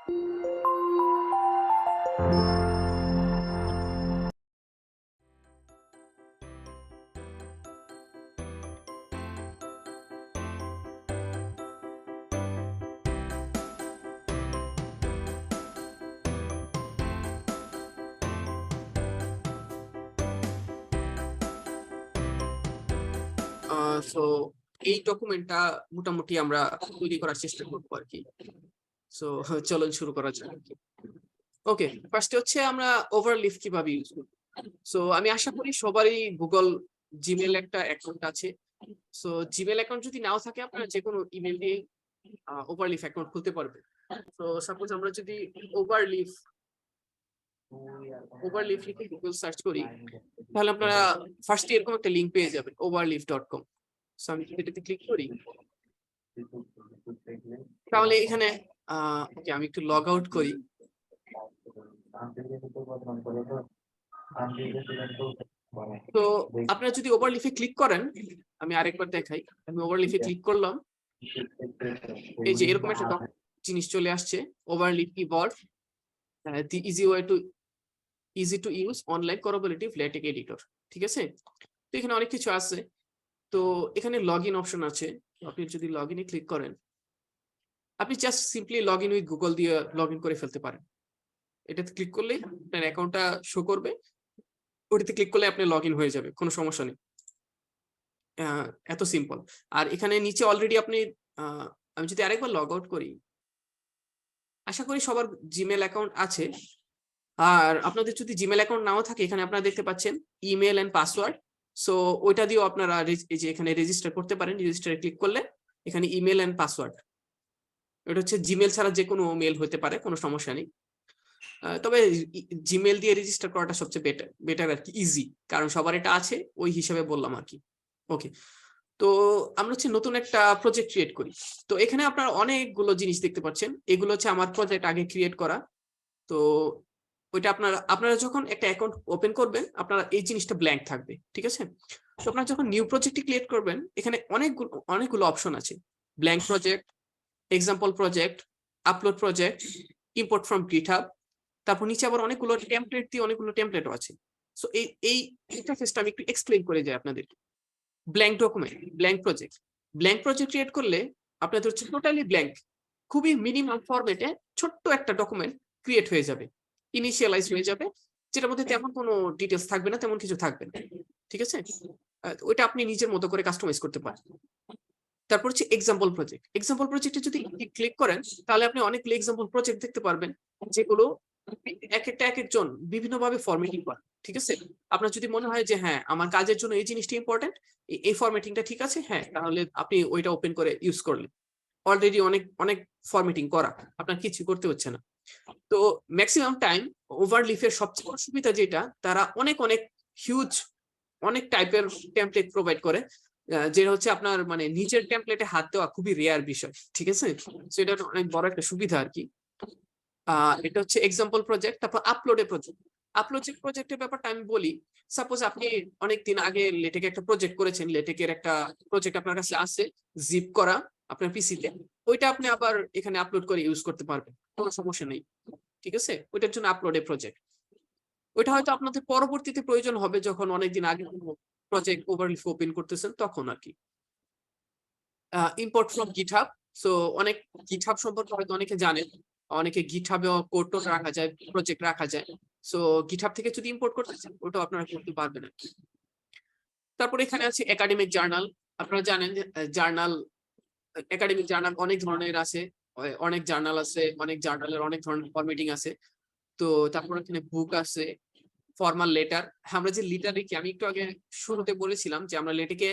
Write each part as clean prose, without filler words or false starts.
So এই ডকুমেন্টটা মোটামুটি আমরা তৈরি করার চেষ্টা করবো আর কি। সো চলুন শুরু করা যাক। ওকে, ফার্স্টে হচ্ছে আমরা ওভারলিফ কিভাবে ইউজ করব। সো আমি আশা করি সবারই গুগল জিমেল একটা অ্যাকাউন্ট আছে। সো জিমেল অ্যাকাউন্ট যদি নাও থাকে আপনারা যে কোনো ইমেল দিয়ে ওভারলিফ অ্যাকাউন্ট খুলতে পারবেন। তো সাপোজ আমরা যদি ওভারলিফ লিখে গুগল সার্চ করি, তাহলে আপনারা ফার্স্টে এরকম একটা লিংক পেয়ে যাবেন overleaf.com। সো আমি যদি এটাতে ক্লিক করি, তাহলে এখানে ওকে আমি একটু লগ আউট করি। তো আপনারা যদি ওভারলিফে ক্লিক করেন, আমি আরেকবার দেখাই, আমি ওভারলিফে ক্লিক করলাম, এই যে এরকম একটা জিনিস চলে আসছে, Overleaf keyboard the easy to use online collaborative LaTeX editor. ঠিক আছে, তো এখানে অনেক কিছু আছে। তো এখানে লগ ইন অপশন আছে, আপনি যদি লগ ইনে ক্লিক করেন, আপনি just simply log in with Google দিয়ে লগ ইন করে ফেলতে পারেন। এটাতে ক্লিক করলে আপনার অ্যাকাউন্টটা শো করবে, ওটাতে ক্লিক করলে আপনি লগ ইন হয়ে যাবে, কোনো সমস্যা নেই। এত সিম্পল। আর এখানে নিচে অলরেডি আপনি আমি যদি আরেকবার লগ আউট করি, আশা করি সবার জিমেল অ্যাকাউন্ট আছে। আর আপনাদের যদি জিমেল অ্যাকাউন্ট নাও থাকে, এখানে আপনারা দেখতে পাচ্ছেন ইমেল এন্ড পাসওয়ার্ড। সো ওইটা দিয়েও আপনারা এই যে এখানে রেজিস্টার করতে পারেন। রেজিস্টারে ক্লিক করলে এখানে ইমেল এন্ড পাসওয়ার্ড, এটা হচ্ছে জিমেল ছাড়া যে কোনো মেল হতে পারে, কোনো সমস্যা নেই। তবে জিমেল দিয়ে রেজিস্টার করাটা সবচেয়ে বেটার আর কি, ইজি, কারণ সবার এটা আছে, ওই হিসাবে বললাম আর কি। ওকে, তো আমরা হচ্ছে নতুন একটা প্রজেক্ট ক্রিয়েট করি। তো এখানে আপনারা অনেকগুলো জিনিস দেখতে পাচ্ছেন, এগুলো হচ্ছে আমার প্রজেক্ট আগে ক্রিয়েট করা। তো ওইটা আপনারা যখন একটা অ্যাকাউন্ট ওপেন করবেন, আপনারা এই জিনিসটা ব্ল্যাঙ্ক থাকবে। ঠিক আছে, তো আপনারা যখন নিউ প্রজেক্ট ক্রিয়েট করবেন, এখানে অনেকগুলো অপশন আছে, blank project, example project, upload project, import from GitHub, তারপর নিচে আবার অনেকগুলো টেমপ্লেট দিয়ে অনেকগুলো টেমপ্লেটও আছে। সো এই ইন্টারফেসটা আমি একটু এক্সপ্লেইন করে যাই আপনাদেরকে। Blank document, blank project create করলে আপনাদের হচ্ছে টোটালি ব্ল্যাঙ্ক, খুবই মিনিমাম ফরম্যাটে ছোট্ট একটা ডকুমেন্ট ক্রিয়েট হয়ে যাবে, ইনিশিয়ালাইজ হয়ে যাবে, যেটার মধ্যে তেমন কোনো ডিটেলস থাকবে না, তেমন কিছু থাকবে না। ঠিক আছে, ওইটা আপনি নিজের মতো করে কাস্টমাইজ করতে পারেন। তারপর হচ্ছে এক্সাম্পল প্রজেক্টে যদি ক্লিক করেন, তাহলে আপনি অনেকগুলো এক্সাম্পল প্রজেক্ট দেখতে পারবেন, যেগুলো এক একজন বিভিন্নভাবে ফরম্যাটিং করে। ঠিক আছে, আপনার যদি মনে হয় যে হ্যাঁ আমার কাজের জন্য এই জিনিসটা ইম্পর্টেন্ট, এই ফরম্যাটিংটা ঠিক আছে, হ্যাঁ, তাহলে আপনি ওইটা ওপেন করে ইউজ করলেন। অলরেডি অনেক ফরম্যাটিং করা, আপনার কিছু করতে হচ্ছে না। তো ম্যাক্সিমাম টাইম ওভারলিফের সবচেয়ে বড় সুবিধা যেটা, তারা অনেক হিউজ অনেক টাইপের টেমপ্লেট প্রোভাইড করে, যেটা হচ্ছে আপনার মানে নিচের টেমপ্লেটে হাত দেওয়া খুবই রেয়ার বিষয়। ঠিক আছে, সো এটা অনেক বড় একটা সুবিধা আর কি। এটা হচ্ছে এক্সাম্পল প্রজেক্ট। তারপর প্রজেক্টের ব্যাপারটা আমি বলি। সাপোজ আপনি অনেকদিন আগে লেটেকে একটা প্রজেক্ট করেছেন, লেটেকের একটা প্রজেক্ট আপনার কাছে আছে জিপ করা আপনার পিসিতে, ওইটা আপনি আবার এখানে আপলোড করে ইউজ করতে পারবেন, কোনো সমস্যা নেই। ঠিক আছে, ওইটার জন্য প্রজেক্ট, ওইটা হয়তো আপনাদের পরবর্তীতে প্রয়োজন হবে, যখন অনেকদিন আগে কোনো প্রজেক্ট ওভারলিফ ওপেন করতেছেন তখন আর কি। ইম্পোর্ট ফ্রম গিটহাব, সো অনেক গিটহাব সম্পর্কে হয়তো অনেকে জানেন, অনেকে গিটহাবে কোড টোড রাখা যায়, প্রজেক্ট রাখা যায়। সো গিটহাব থেকে যদি ইম্পোর্ট করতে চান, ওটা আপনারা করতে পারবেন আর কি। তারপর এখানে আছে একাডেমিক জার্নাল। আপনারা জানেন যে একাডেমিক জার্নাল অনেক ধরনের আছে, অনেক জার্নালের অনেক ধরনের ফরম্যাটিং আছে। তো তারপর এখানে বুক আছে, ফর্মাল লেটার। আমরা যে লেটার লিখি, আমি একটু আগে শুরুতে বলেছিলাম যে আমরা লেটেকে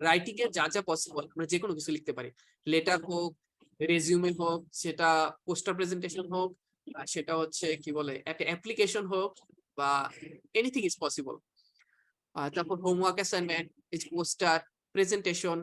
রাইটিং এ যা যা পসিবল আমরা যে কোনো কিছু লিখতে পারি, লেটার হোক, রেজিউমে হোক, সেটা পোস্টার প্রেজেন্টেশন হোক, সেটা হচ্ছে কি বলে একটা অ্যাপ্লিকেশন হোক, বা এনিথিং ইজ পসিবল। তারপর homework assignment, poster, presentation,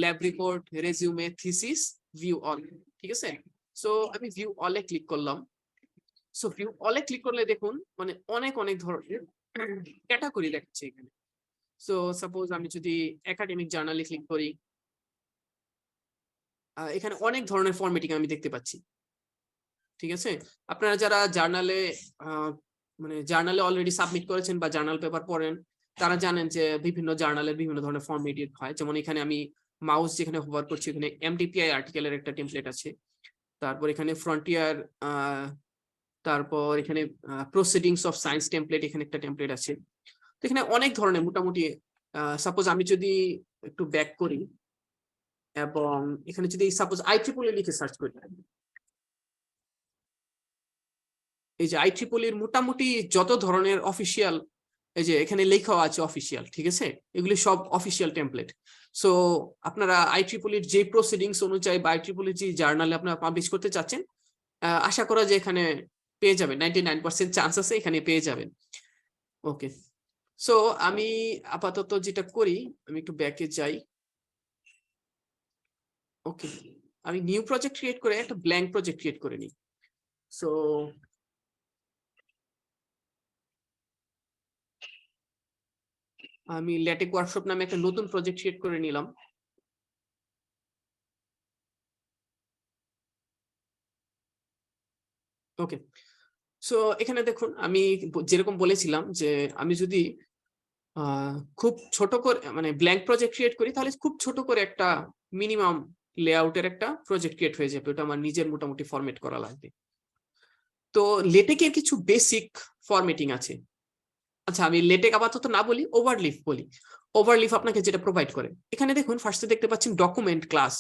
lab report, resume, thesis, view all. ঠিক আছে, সো আমি ভিউ অলে ক্লিক করলাম। সো ভিউ অলে ক্লিক করলে দেখুন মানে অনেক ধরনের ক্যাটাগরি দেখাচ্ছে এখানে। সো সাপোজ আমি যদি একাডেমিক জার্নালে ক্লিক করি, এখানে অনেক ধরনের ফরম্যাটিং আমি দেখতে পাচ্ছি। ঠিক আছে? আপনারা যারা জার্নালে মানে জার্নালে অলরেডি সাবমিট করেছেন বা জার্নাল পেপার পড়েন, তারা জানেন যে বিভিন্ন জার্নালের বিভিন্ন ধরনের ফরম্যাট হয়। যেমন এখানে আমি মাউস যেখানে হোভার করছি, এখানে এমডিপিআই আর্টিকেলের একটা টেমপ্লেট আছে। তারপর এখানে ফ্রন্টিয়ার, তারপর এখানে প্রসিডিংস অফ সায়েন্স টেমপ্লেট, এখানে একটা টেমপ্লেট আছে। তো এখানে অনেক ধরনের মোটামুটি, সাপোজ আমি যদি একটু ব্যাক করি এবং এখানে যদি সাপোজ IEEE লিখে সার্চ করি, এই যে IEEE মোটামুটি যত ধরনের অফিসিয়াল, এই যে এখানে লেখাও আছে অফিসিয়াল, ঠিক আছে? এগুলি সব অফিসিয়াল টেমপ্লেট। সো আপনারা IEEE যে প্রসিডিংস অনুযায়ী বা IEEE যে জার্নালে আপনারা পাবলিশ করতে চাচ্ছেন, আশা করা যে এখানে পেয়ে যাবেন, 99% চান্স আছে এখানে পেয়ে যাবেন। ওকে, সো আমি আপাতত যেটা করি, আমি একটু ব্যাকে যাই। ওকে, আমি নিউ প্রজেক্ট ক্রিয়েট করে একটা ব্ল্যাঙ্ক প্রজেক্ট ক্রিয়েট করে নিই। সো আমি ল্যাটেক্স ওয়ার্কশপ নামে একটা নতুন প্রজেক্ট ক্রিয়েট করে নিলাম। ওকে, সো এখানে দেখুন আমি যেরকম বলেছিলাম যে আমি যদি খুব ছোট করে মানে ব্ল্যাঙ্ক প্রজেক্ট ক্রিয়েট করি, তাহলে খুব ছোট করে একটা মিনিমাম লেআউটের একটা প্রজেক্ট ক্রিয়েট হয়ে যাবে। ওটা আমার নিজের মোটামুটি ফরম্যাট করা লাগবে। তো লেটেকের কিছু বেসিক ফরম্যাটিং আছে। আচ্ছা, আমি লেটেক আপাতত না বলি, ওভারলিফ বলি। ওভারলিফ আপনাকে যেটা প্রোভাইড করে, এখানে দেখুন ফার্স্টে দেখতে পাচ্ছেন ডকুমেন্ট ক্লাস,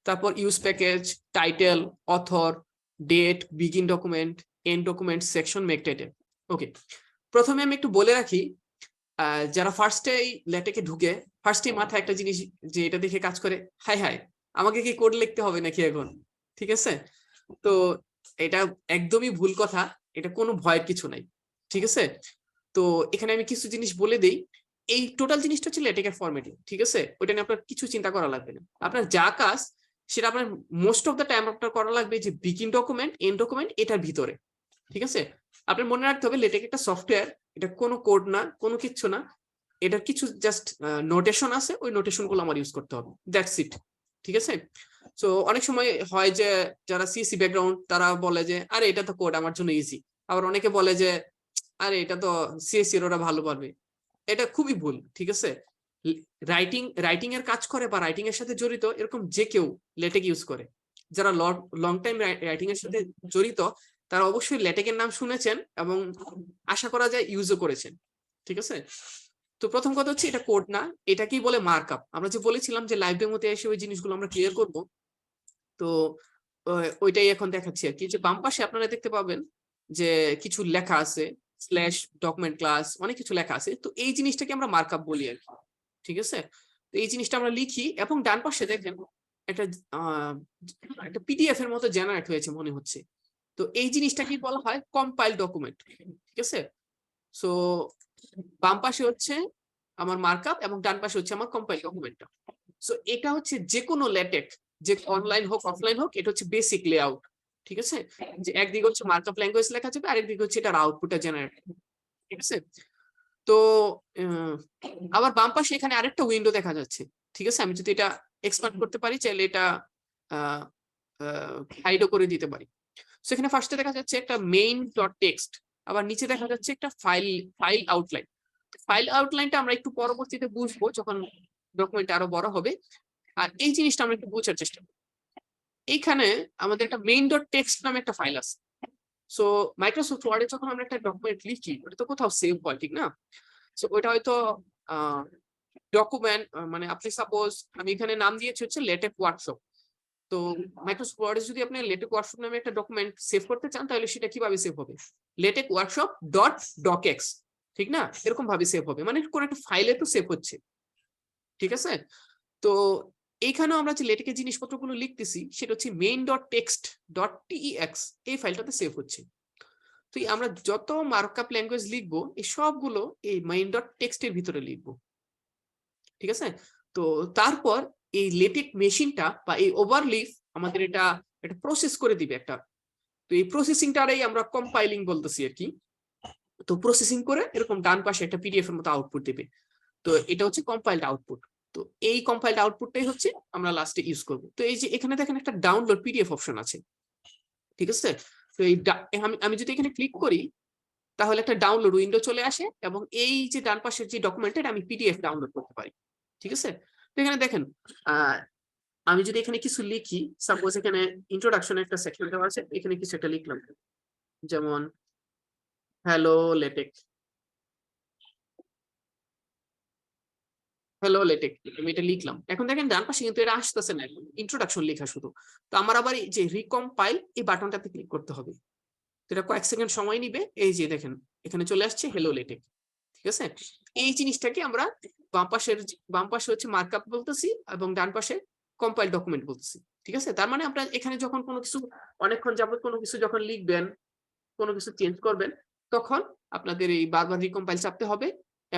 তারপর use package, title, author, date, begin document, end document, section, make title. Okay, প্রথমে আমি একটু বলে রাখি, যারা ফার্স্টে লেটেকে ঢুকে ফার্স্টে মাথায় একটা জিনিস যে এটা দেখে কাজ করে, হাই হাই আমাকে কি কোড লিখতে হবে নাকি এখন, ঠিক আছে? তো এটা একদমই ভুল কথা, এটা কোনো ভয়ের কিছু নাই, ঠিক আছে? তো এখানে আমি কিছু জিনিস বলে দেই। এই টোটাল জিনিসটা হচ্ছে লেটেকের ফরম্যাটিং, ঠিক আছে? ওইটা নিয়ে আপনার কিছু চিন্তা করা লাগবে না। আপনার যা কাজ সেটা আপনার মোস্ট অফ দ্য টাইম আপনার করা লাগবে যে বিগিন ডকুমেন্ট, এন্ড ডকুমেন্ট, এটার ভিতরে, ঠিক আছে? আপনার মনে রাখতে হবে লেটেক একটা সফটওয়্যার, এটা কোনো কোড না, কোনো কিচ্ছু না। এটার কিছু জাস্ট নোটেশন আছে, ওই নোটেশন গুলো আমার ইউজ করতে হবে, দ্যাটস ইট, ঠিক আছে? সো অনেক সময় হয় যে যারা সিএসসি ব্যাকগ্রাউন্ড তারা বলে যে আরে এটা তো কোড আমার জন্য ইজি, আবার অনেকে বলে যে আরে এটা তো সিএসসি ওরা ভালো পারবে। এটা খুবই ভুল, ঠিক আছে? রাইটিং এর কাজ করে বা রাইটিং এর সাথে জড়িত এরকম যে কেউ লেটেক ইউজ করে। যারা লং টাইম রাইটিং এর সাথে জড়িত তারা অবশ্যই লেটেকের নাম শুনেছেন এবং আশা করা যায় ইউজও করেছেন, ঠিক আছে? তো প্রথম কথা হচ্ছে এটা কোড না, এটাকেই বলে মার্কআপ। আমরা যে বলেছিলাম যে লাইভ ডেমোতে এসে ওই জিনিসগুলো আমরা ক্লিয়ার করব, তো ওইটাই এখন দেখাচ্ছি আর কি। যে বাম পাশে আপনারা দেখতে পাবেন যে কিছু লেখা আছে, স্ল্যাশ ডকুমেন্ট ক্লাস, অনেক কিছু লেখা আছে। তো এই জিনিসটাকে আমরা মার্কআপ বলি আর কি, ঠিক আছে? তো এই জিনিসটা আমরা লিখি এবং ডান পাশে দেখেন একটা একটা পিডিএফ এর মতো জেনারেট হয়েছে মনে হচ্ছে। তো এই জিনিসটা কি বলা হয় কম্পাইল ডকুমেন্ট, ঠিক আছে? সো বাম পাশে হচ্ছে আমার মার্কআপ এবং ডান পাশে হচ্ছে আমার কম্পাইল ডকুমেন্টটা। সো এটা হচ্ছে যে কোনো লেটেক, যে অনলাইন হোক অফলাইন হোক, এটা হচ্ছে বেসিক লেআউট, ঠিক আছে? যে একদিকে হচ্ছে মার্কআপ ল্যাঙ্গুয়েজ লেখা যাবে, আরেকদিকে হচ্ছে এটার আউটপুটটা জেনারেট, ঠিক আছে? তো আবার বাম পাশে এখানে আরেকটা উইন্ডো দেখা যাচ্ছে, ঠিক আছে? আমি যদি এটা এক্সপান্ড করতে পারি চাইলে এটা হাইডও করে দিতে পারি। সো এখানে ফার্স্টে দেখা যাচ্ছে একটা মেইন ডট টেক্সট, আবার নিচে দেখা যাচ্ছে একটা ফাইল আউটলাইন। ফাইল আউটলাইনটা আমরা একটু পরবর্তীতে বুঝবো যখন ডকুমেন্ট আরো বড় হবে। আর এই জিনিসটা আমরা একটু বোঝার চেষ্টা করি। এইখানে আমাদের একটা মেইন ডট টেক্সট নামে একটা ফাইল আছে। সো মাইক্রোসফট ওয়ার্ডে যখন আমরা একটা ডকুমেন্ট লিখি ওটা তো কোথাও সেভ হয়, ঠিক না? সো ওইটা হয়তো ডকুমেন্ট, মানে আপনি সাপোজ আমি এখানে নাম দিয়েছি হচ্ছে লেটেক ওয়ার্কশপ। তো মাইক্রোসফট ওয়ার্ডে যদি আপনি লেটেক ওয়ার্কশপ নামে একটা ডকুমেন্ট সেভ করতে চান তাহলে সেটা কিভাবে সেভ হবে? লেটেক ওয়ার্কশপ ডট ডকএক্স, ঠিক না? এরকম ভাবে সেভ হবে, মানে কোন একটা ফাইলে তো সেভ হচ্ছে, ঠিক আছে? তো এইখানেও আমরা যে লেটেকের জিনিসপত্রগুলো লিখতেছি সেটা হচ্ছে মেইন ডট টেক্সট ডট টিইএক্স, এই ফাইলটাতে সেভ হচ্ছে। তো আমরা যত মার্কআপ ল্যাঙ্গুয়েজ লিখবো এই সবগুলো এই মেইন ডট টেক্সটের ভিতরে লিখবো, ঠিক আছে? তো তারপর এই লেটেক মেশিনটা বা এই ওভারলিফ আমাদের এটা প্রসেস করে দিবে একটা। তো এই প্রসেসিংটারই আমরা কম্পাইলিং বলতেছি আর কি। তো প্রসেসিং করে এরকম ডান পাশে একটা পিডিএফ এর মতো আউটপুট দিবে। তো এটা হচ্ছে কম্পাইলড আউটপুট। তো এই কম্পাইলড আউটপুটটাই হচ্ছে আমরা লাস্টে ইউজ করব। তো এই যে এখানে দেখেন একটা ডাউনলোড পিডিএফ অপশন আছে, ঠিক আছে? তো আমি যদি এখানে ক্লিক করি তাহলে একটা ডাউনলোড উইন্ডো চলে আসে এবং এই যে ডান পাশের যে ডকুমেন্ট এটা আমি পিডিএফ ডাউনলোড করতে পারি। ঠিক আছে? তো এখানে দেখেন আমি যদি এখানে কিছু লিখি, সাপোজ এখানে ইন্ট্রোডাকশন একটা সেকশন দেওয়া আছে, এখানে কিছু একটা লিখলাম, যেমন হ্যালো লেটেক্স, হ্যালো লেটেক্স, আমি এটা লিখলাম। এখন দেখেন ডান পাশে কিন্তু এটা আসতেছে না, ইন্ট্রোডাকশন লেখা শুধু। তো আমার আবার এই যে রিকম্পাইল এই বাটনটাতে ক্লিক করতে হবে। এটা কয়েক সেকেন্ড সময় নিবে। এই যে দেখেন এখানে চলে আসছে হ্যালো লেটেক্স। ঠিক আছে? এই জিনিসটাকে আমরা বাম পাশে হচ্ছে মার্কআপ বলতেছি এবং ডান পাশে কম্পাইল ডকুমেন্ট বলতেছি। ঠিক আছে? তার মানে আপনার এখানে যখন কোনো কিছু অনেকক্ষণ যাবত কোনো কিছু যখন লিখবেন, কোনো কিছু চেঞ্জ করবেন, তখন আপনাদের এই বারবার রিকম্পাইল চাপতে হবে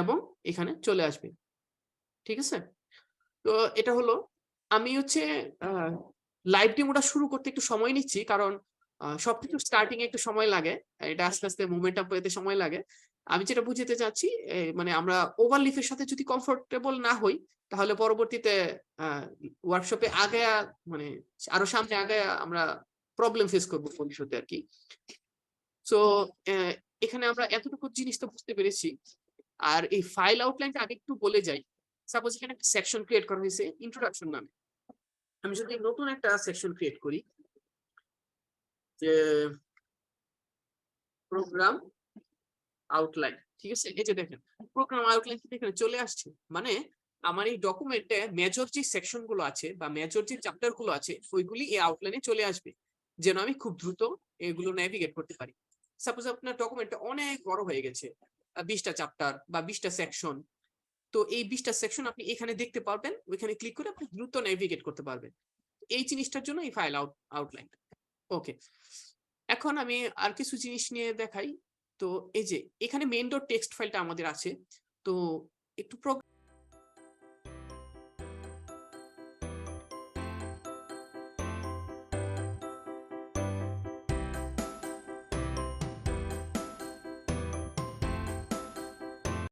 এবং এখানে চলে আসবে। ঠিক আছে? তো এটা হলো, আমি হচ্ছে লাইভ ডেমোটা শুরু করতে একটু সময় নিচ্ছি, কারণ সবকিছু স্টার্টিং এ একটু সময় লাগে। এটা আস্তে আস্তে মোমেন্টাম পেতে সময় লাগে। আমি যেটা বুঝাতে চাচ্ছি, মানে আমরা ওভারলিফের সাথে যদি কমফোর্টেবল না হই, তাহলে পরবর্তীতে ওয়ার্কশপে আগে মানে আরো সামনে আগে আমরা প্রবলেম ফেস করবো ভবিষ্যতে আর কি। সো এখানে আমরা এতটুকু জিনিস তো বুঝতে পেরেছি। আর এই ফাইল আউটলাইনটা আগে একটু বলে যাই। সাপোজ এখানে একটা সেকশন ক্রিয়েট করা হয়েছে ইন্ট্রোডাকশন নামে। আমি যদি নতুন একটা সেকশন ক্রিয়েট করি, যে প্রোগ্রাম আউটলাইন, ঠিক আছে? এই যে দেখেন প্রোগ্রাম আউটলাইন এখানে চলে আসছে। মানে আমার এই ডকুমেন্টে মেজর যে সেকশন গুলো আছে বা মেজর যে চ্যাপ্টার গুলো আছে ওইগুলি এই আউটলাইনে চলে আসবে, যেন আমি খুব দ্রুত এগুলো নেভিগেট করতে পারি। সাপোজ আপনার ডকুমেন্টটা অনেক বড় হয়ে গেছে, 20টা চ্যাপ্টার বা 20টা সেকশন, তো এই 20টা সেকশন আপনি এখানে দেখতে পারবেন, ওইখানে ক্লিক করে আপনি দ্রুত নেভিগেট করতে পারবেন। এই জিনিসটার জন্য এই ফাইল আউটলাইন। ওকে, এখন আমি আর কিছু জিনিস নিয়ে দেখাই। তো এই যে এখানে মেইন ডট টেক্সট ফাইলটা আমাদের আছে, তো একটু